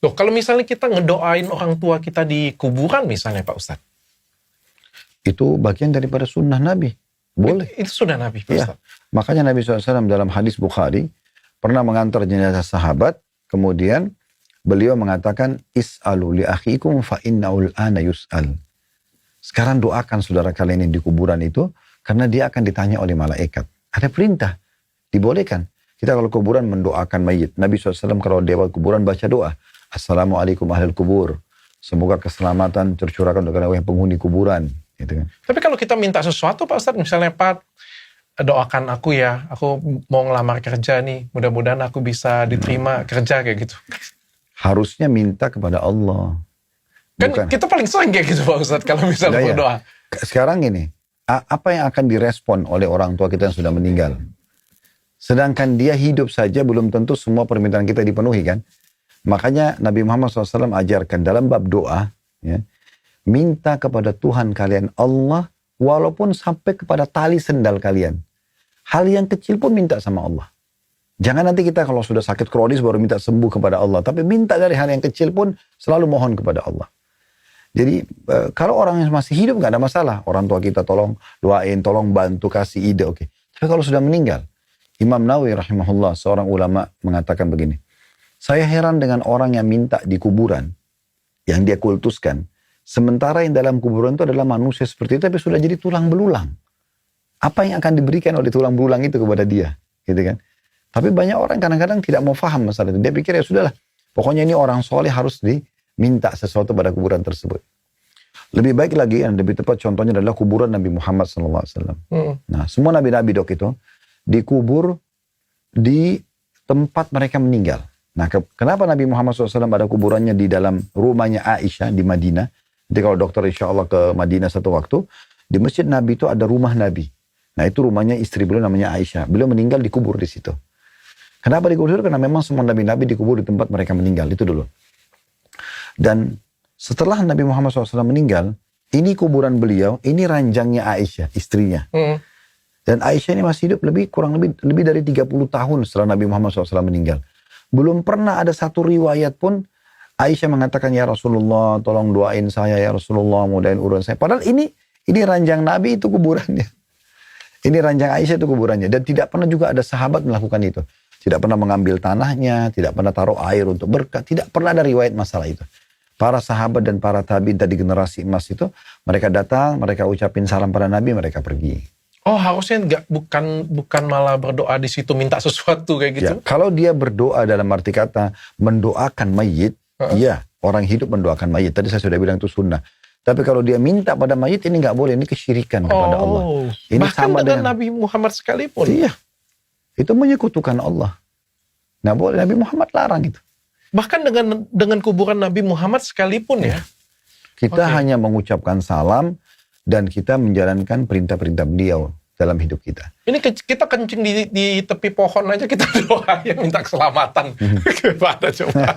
Loh, kalau misalnya kita ngedoain orang tua kita di kuburan misalnya Pak Ustadz. Itu bagian daripada sunnah Nabi. Boleh. Itu sudah Nabi Pak Ustadz. Makanya Nabi SAW dalam hadis Bukhari pernah mengantar jenazah sahabat, kemudian beliau mengatakan, is'alu li akhikum fa inna'ul ana yus'al. Sekarang doakan saudara kalian yang di kuburan itu, karena dia akan ditanya oleh malaikat. Ada perintah, dibolehkan. Kita kalau kuburan mendoakan mayit. Nabi SAW kalau dia kuburan baca doa. Assalamualaikum ahlul kubur. Semoga keselamatan tercurahkan untuk yang penghuni kuburan. Gitu kan. Tapi kalau kita minta sesuatu Pak Ustadz, misalnya Pak, doakan aku ya, aku mau ngelamar kerja nih, mudah-mudahan aku bisa diterima kerja kayak gitu. Harusnya minta kepada Allah. Kan Bukan. kita paling sering kayak gitu Pak Ustadz kalau misalnya berdoa. Sekarang ini, apa yang akan direspon oleh orang tua kita yang sudah meninggal? Sedangkan dia hidup saja belum tentu semua permintaan kita dipenuhi kan? Makanya Nabi Muhammad SAW ajarkan dalam bab doa, ya, minta kepada Tuhan kalian Allah, walaupun sampai kepada tali sendal kalian. Hal yang kecil pun minta sama Allah. Jangan nanti kita kalau sudah sakit kronis baru minta sembuh kepada Allah. Tapi minta dari hal yang kecil pun selalu mohon kepada Allah. Jadi kalau orang yang masih hidup gak ada masalah. Orang tua kita tolong doain, tolong bantu, kasih ide, oke. Tapi kalau sudah meninggal, Imam Nawawi rahimahullah, seorang ulama mengatakan begini. Saya heran dengan orang yang minta di kuburan, yang dia kultuskan. Sementara yang dalam kuburan itu adalah manusia seperti itu, tapi sudah jadi tulang belulang. Apa yang akan diberikan oleh tulang belulang itu kepada dia? Gitu kan? Tapi banyak orang kadang-kadang tidak mau paham masalah itu. Dia pikir ya sudahlah, pokoknya ini orang soleh harus diminta sesuatu pada kuburan tersebut. Lebih baik lagi, yang lebih tepat contohnya adalah kuburan Nabi Muhammad SAW. Nah, semua nabi-nabi dok itu dikubur di tempat mereka meninggal. Nah, kenapa Nabi Muhammad SAW ada kuburannya di dalam rumahnya Aisyah di Madinah? Nanti kalau dokter insya Allah ke Madinah satu waktu, di masjid Nabi itu ada rumah Nabi. Nah, itu rumahnya istri beliau namanya Aisyah. Beliau meninggal dikubur di situ. Kenapa dikubur? Karena memang semua nabi-nabi dikubur di tempat mereka meninggal. Itu dulu. Dan setelah Nabi Muhammad SAW meninggal, ini kuburan beliau, ini ranjangnya Aisyah, istrinya. Dan Aisyah ini masih hidup kurang lebih dari 30 tahun setelah Nabi Muhammad SAW meninggal. Belum pernah ada satu riwayat pun Aisyah mengatakan, ya Rasulullah tolong doain saya, ya Rasulullah mudahin urusan saya. Padahal ini ranjang Nabi, itu kuburannya. Ini ranjang Aisyah, itu kuburannya. Dan tidak pernah juga ada sahabat melakukan itu. Tidak pernah mengambil tanahnya, tidak pernah taruh air untuk berkat. Tidak pernah ada riwayat masalah itu. Para sahabat dan para tabi'in tadi generasi emas itu, mereka datang, mereka ucapin salam pada Nabi, mereka pergi. Oh, harusnya bukan malah berdoa di situ minta sesuatu kayak gitu. Ya, kalau dia berdoa dalam arti kata mendoakan mayit, iya, orang hidup mendoakan mayit. Tadi saya sudah bilang itu sunnah. Tapi kalau dia minta pada mayit, ini nggak boleh, ini kesyirikan kepada Allah. Ini bahkan sama dengan Nabi Muhammad sekalipun. Iya, itu menyekutukan Allah. Nggak boleh, Nabi Muhammad larang itu. Bahkan dengan kuburan Nabi Muhammad sekalipun ya. Kita hanya mengucapkan salam dan kita menjalankan perintah-perintah beliau dalam hidup kita. Ini kita kencing di tepi pohon aja kita doa yang minta keselamatan. Gimana coba?